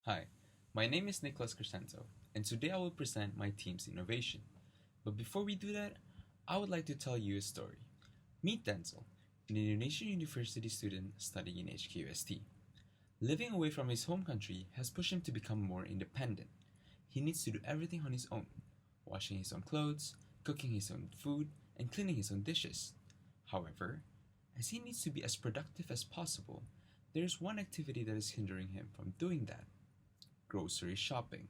Hi, my name is Nicholas Crescento, and today I will present my team's innovation. But before we do that, I would like to tell you a story. Meet Denzel, an Indonesian university student studying in HKUST. Living away from his home country has pushed him to become more independent. He needs to do everything on his own, washing his own clothes, cooking his own food, and cleaning his own dishes. However, as he needs to be as productive as possible, there is one activity that is hindering him from doing that: grocery shopping.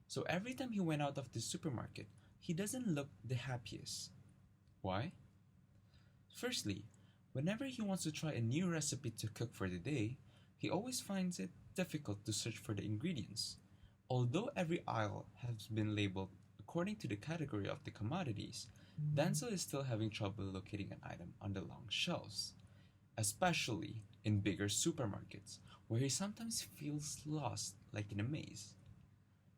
So every time he went out of the supermarket, he doesn't look the happiest. Why? Firstly, whenever he wants to try a new recipe to cook for the day, he always finds it difficult to search for the ingredients. Although every aisle has been labeled according to the category of the commodities, Denzel is still having trouble locating an item on the long shelves, especially in bigger supermarkets, where he sometimes feels lost like in a maze.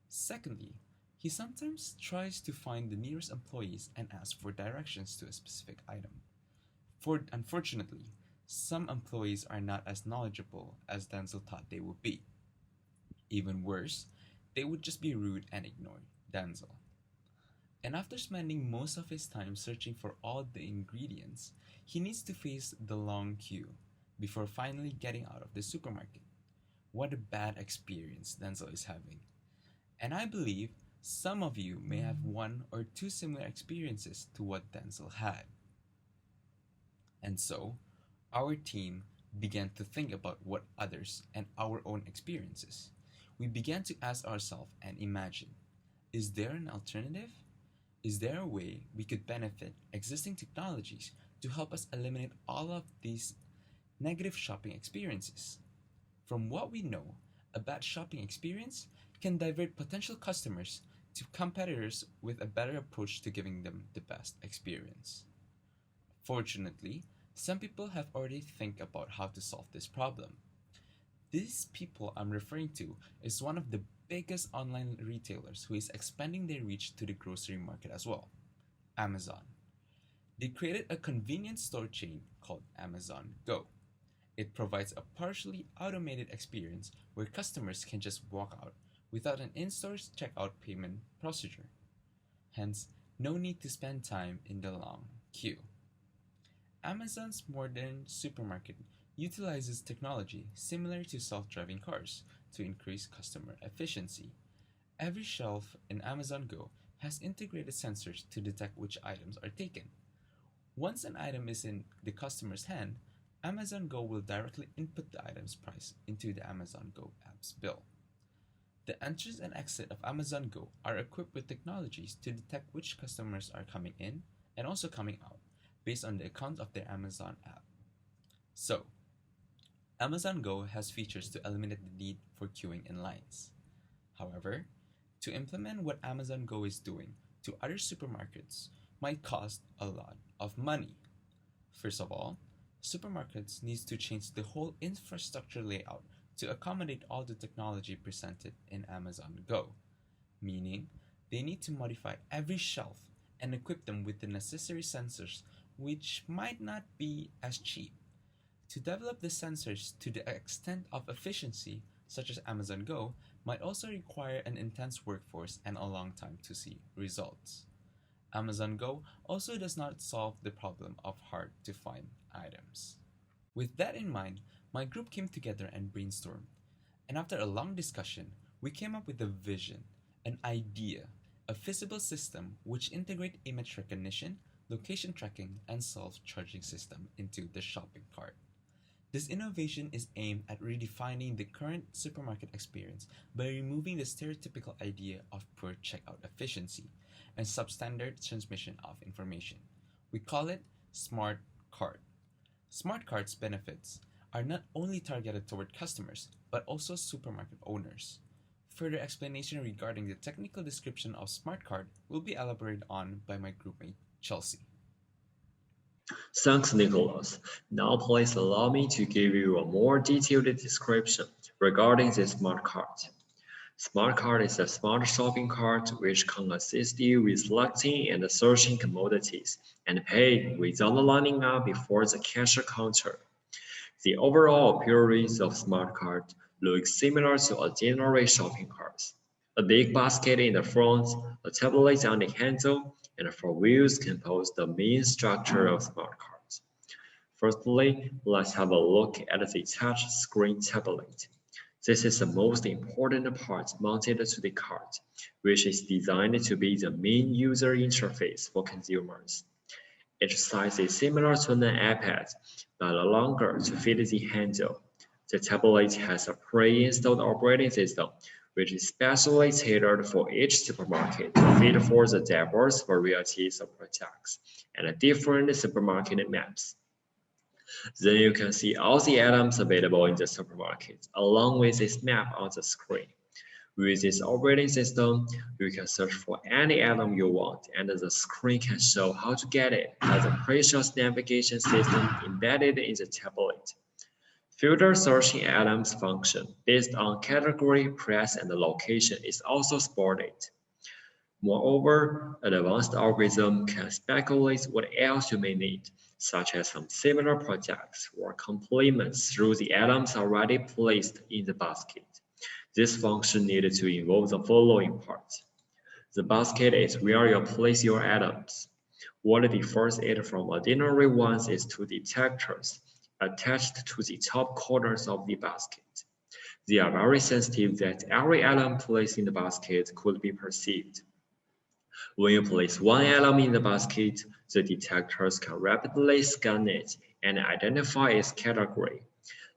Secondly, he sometimes tries to find the nearest employees and ask for directions to a specific item. For unfortunately, some employees are not as knowledgeable as Denzel thought they would be. Even worse, they would just be rude and ignore Denzel. And after spending most of his time searching for all the ingredients, he needs to face the long queue before finally getting out of the supermarket. What a bad experience Denzel is having. And I believe some of you may have one or two similar experiences to what Denzel had. And so, our team began to think about what others and our own experiences. We began to ask ourselves and imagine, is there an alternative? Is there a way we could benefit existing technologies to help us eliminate all of these negative shopping experiences? From what we know, a bad shopping experience can divert potential customers to competitors with a better approach to giving them the best experience. Fortunately, some people have already think about how to solve this problem. These people I'm referring to is one of the biggest online retailers who is expanding their reach to the grocery market as well: Amazon. They created a convenience store chain called Amazon Go. It provides a partially automated experience where customers can just walk out without an in-store checkout payment procedure. Hence, no need to spend time in the long queue. Amazon's modern supermarket utilizes technology similar to self-driving cars to increase customer efficiency. Every shelf in Amazon Go has integrated sensors to detect which items are taken. Once an item is in the customer's hand, Amazon Go will directly input the item's price into the Amazon Go app's bill. The entrance and exit of Amazon Go are equipped with technologies to detect which customers are coming in and also coming out based on the account of their Amazon app. So, Amazon Go has features to eliminate the need for queuing in lines. However, to implement what Amazon Go is doing to other supermarkets might cost a lot of money. First of all, supermarkets needs to change the whole infrastructure layout to accommodate all the technology presented in Amazon Go, meaning they need to modify every shelf and equip them with the necessary sensors, which might not be as cheap. To develop the sensors to the extent of efficiency, such as Amazon Go, might also require an intense workforce and a long time to see results. Amazon Go also does not solve the problem of hard to find items. With that in mind, my group came together and brainstormed. And after a long discussion, we came up with a vision, an idea, a feasible system which integrate image recognition, location tracking, and self-charging system into the shopping cart. This innovation is aimed at redefining the current supermarket experience by removing the stereotypical idea of poor checkout efficiency and substandard transmission of information. We call it Smart Cart. Smart Cart's benefits are not only targeted toward customers, but also supermarket owners. Further explanation regarding the technical description of Smart Cart will be elaborated on by my groupmate Chelsea. Thanks, Nicholas. Now please allow me to give you a more detailed description regarding the smart cart. Smart cart is a smart shopping cart which can assist you with selecting and searching commodities and paying without lining up before the cashier counter. The overall appearance of smart cart looks similar to ordinary shopping carts. A big basket in the front, a tablet on the handle, and four wheels compose the main structure of smart carts. Firstly, let's have a look at the touch screen tablet. This is the most important part mounted to the cart, which is designed to be the main user interface for consumers. Its size is similar to an iPad, but longer to fit the handle. The tablet has a pre-installed operating system, which is specially tailored for each supermarket to fit for the diverse varieties of products and different supermarket maps. Then you can see all the items available in the supermarket, along with this map on the screen. With this operating system, you can search for any item you want, and the screen can show how to get it as a precious navigation system embedded in the tablet. Filter searching items function based on category, price, and location is also supported. Moreover, an advanced algorithm can speculate what else you may need, such as some similar products or complements through the items already placed in the basket. This function needed to involve the following parts. The basket is where you place your items. What differs it from ordinary ones is two detectors attached to the top corners of the basket. They are very sensitive that every item placed in the basket could be perceived. When you place one item in the basket, the detectors can rapidly scan it and identify its category.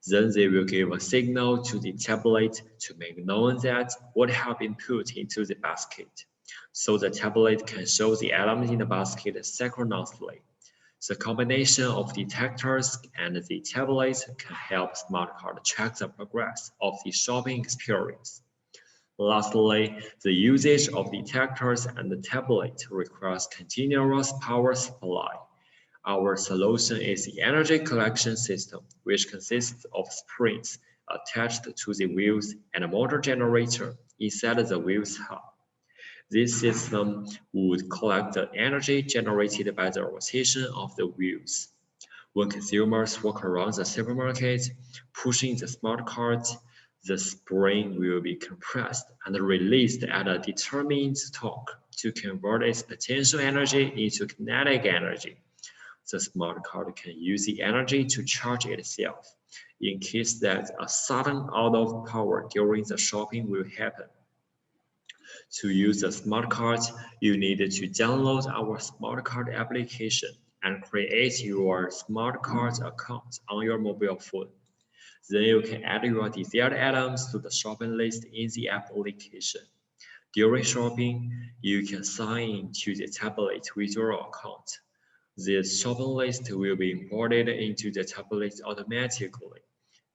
Then they will give a signal to the tablet to make known that what has been put into the basket. So the tablet can show the items in the basket synchronously. The combination of detectors and the tablet can help smart cart track the progress of the shopping experience. Lastly, the usage of detectors and the tablet requires continuous power supply. Our solution is the energy collection system, which consists of springs attached to the wheels and a motor generator inside the wheels hub. This system would collect the energy generated by the rotation of the wheels. When consumers walk around the supermarket, pushing the smart cart, the spring will be compressed and released at a determined torque to convert its potential energy into kinetic energy. The smart card can use the energy to charge itself in case that a sudden out of power during the shopping will happen. To use the smart card, you need to download our smart card application and create your smart card account on your mobile phone. Then you can add your desired items to the shopping list in the application. During shopping, you can sign in to the tablet with your account. This shopping list will be imported into the tablet automatically.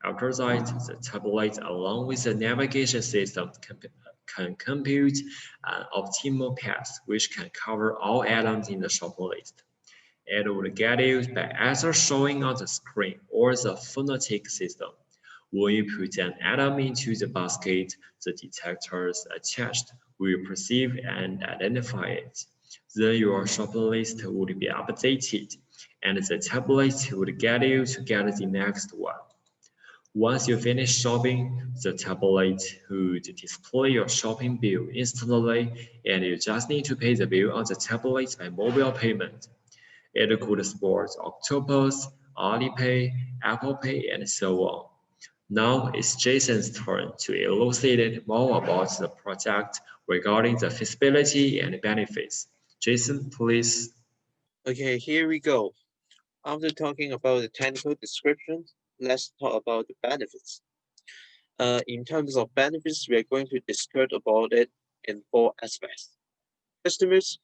After that, the tablet along with the navigation system can compute an optimal path which can cover all items in the shopping list. It would get you by either showing on the screen or the phonetic system. When you put an atom into the basket, the detectors attached will perceive and identify it. Then your shopping list would be updated, and the tablet would guide you to get the next one. Once you finish shopping, the tablet would display your shopping bill instantly, and you just need to pay the bill on the tablet by mobile payment. It could support Octopus, Alipay, Apple Pay, and so on. Now it's Jason's turn to elucidate more about the project regarding the feasibility and benefits. Jason, please. Okay, here we go. After talking about the technical description, let's talk about the benefits. In terms of benefits, we are going to discuss about it in four aspects: customers,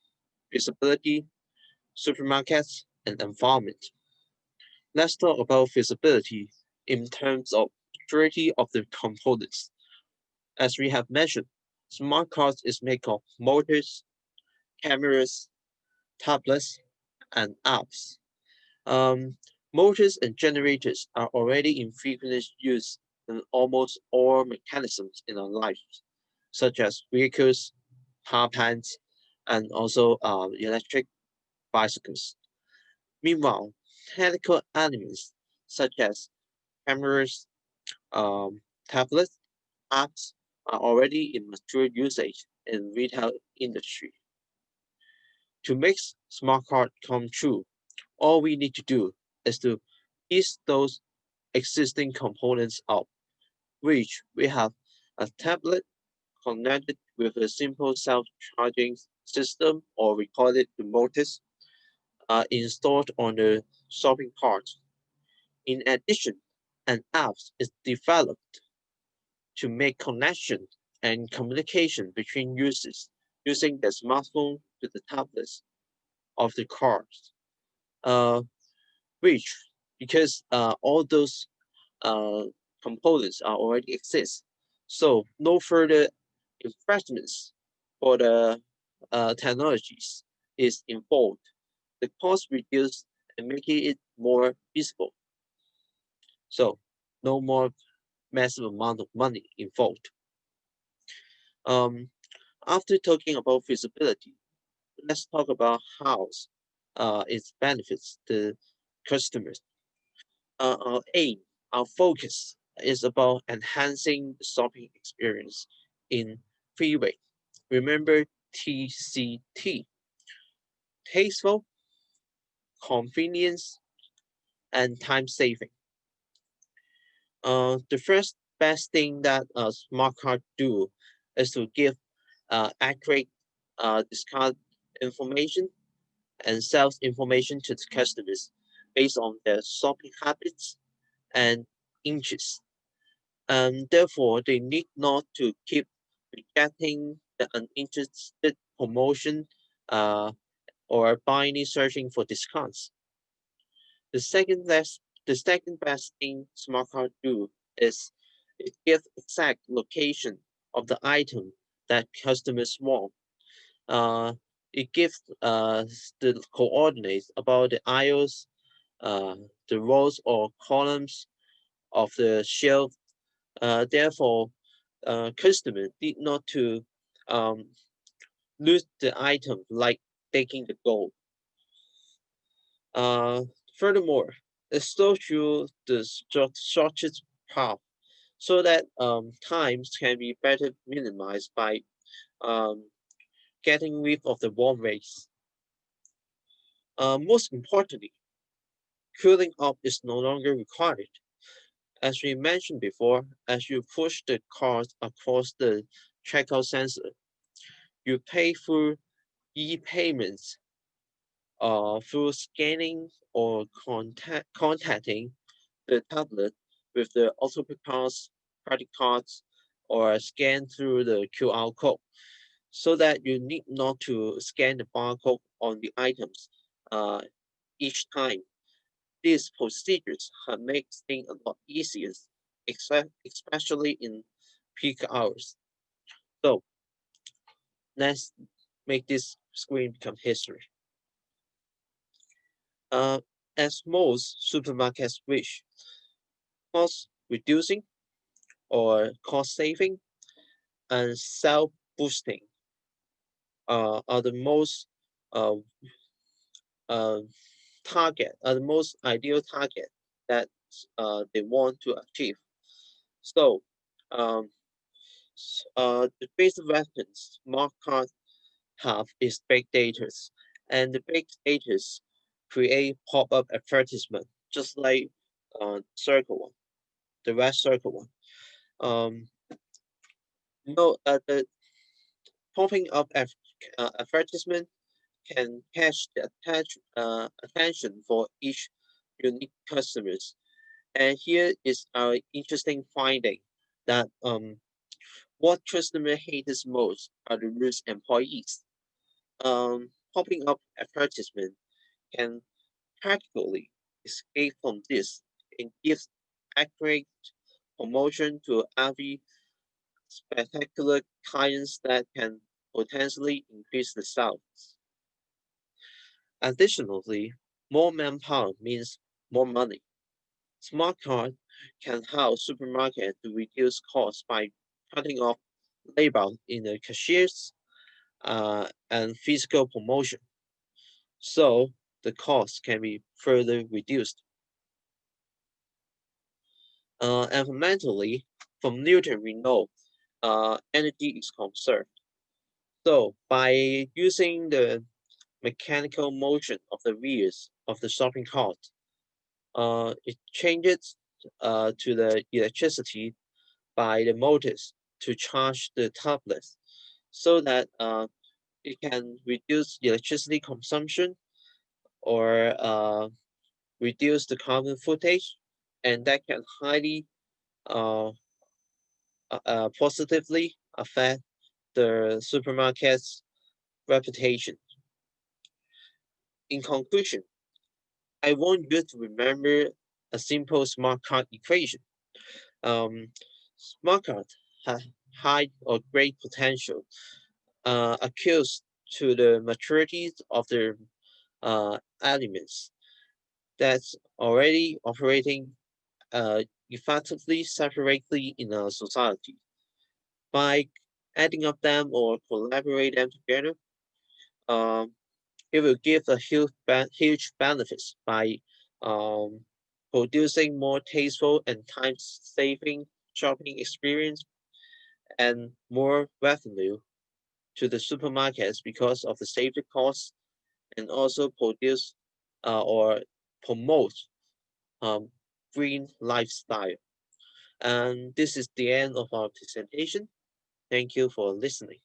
feasibility, supermarkets, and environment. Let's talk about feasibility in terms of majority of the components. As we have mentioned, smart cards is made of motors, cameras, tablets, and apps. Um, Motors and generators are already in frequent use in almost all mechanisms in our lives, such as vehicles, power plants, and also electric bicycles. Meanwhile, technical elements such as cameras, tablets, apps are already in mature usage in retail industry. To make smart card come true, all we need to do is to piece those existing components up, which we have a tablet connected with a simple self-charging system, or we call it the Motus, installed on the shopping cart. In addition, an app is developed to make connection and communication between users using the smartphone to the tablets of the cars, uh, which because all those uh, components are already exist, so no further investments for the technologies is involved. The cost reduced and making it more feasible. So no more massive amount of money involved. Um, After talking about feasibility, let's talk about how it benefits the customers. Our aim, our focus is about enhancing the shopping experience in three ways. Remember TCT: tasteful, convenience, and time saving. The first best thing that a smart card do is to give accurate discount information and sales information to the customers based on their shopping habits and interests. And therefore, they need not to keep rejecting the uninterested promotion uh, or blindly searching for discounts. The second best thing smart card do is it gives exact location of the item that customers want. Uh, it gives the coordinates about the aisles, uh, the rows or columns of the shelf. Therefore, customers need not to um, lose the item like taking the gold. Uh, Furthermore, it shows you the shortest path so that times can be better minimized by um, getting rid of the warm waste. Most importantly, cooling up is no longer required. As we mentioned before, as you push the card across the checkout sensor, you pay through e-payments, through scanning or contacting the tablet with the autopay cards, credit cards, or scan through the QR code, so that you need not to scan the barcode on the items uh, each time. These procedures have made things a lot easier, especially in peak hours. So let's make this screen become history. Uh, as most supermarkets wish, cost reducing or cost saving and sell boosting are the most uh, uh, the most ideal target that they want to achieve. So, um, the basic weapons smart cards have is big data, and the big data create pop-up advertisement, just like circle one, the red circle one. Um, no, the popping up advertisement can catch the attention for each unique customers. And here is our interesting finding that what customer hates most are the rude employees. Popping up advertisement can practically escape from this and gives accurate promotion to every spectacular clients that can potentially increase the sales. Additionally, more manpower means more money. Smart card can help supermarket to reduce costs by cutting off labor in the cashiers and physical promotion, so the cost can be further reduced. And fundamentally, from Newton, we know energy is conserved. So by using the mechanical motion of the wheels of the shopping cart, it changes to the electricity by the motors to charge the tablets so that it can reduce electricity consumption or reduce the carbon footage, and that can highly positively affect the supermarket's reputation. In conclusion, I want you to remember a simple smart card equation. Smart cards have high or great potential accrues to the maturity of the elements that's already operating effectively separately in a society. By adding up them or collaborate them together, um, it will give a huge benefits by um, producing more tasteful and time-saving shopping experience and more revenue to the supermarkets because of the safety costs and also produce or promote um, green lifestyle. And this is the end of our presentation. Thank you for listening.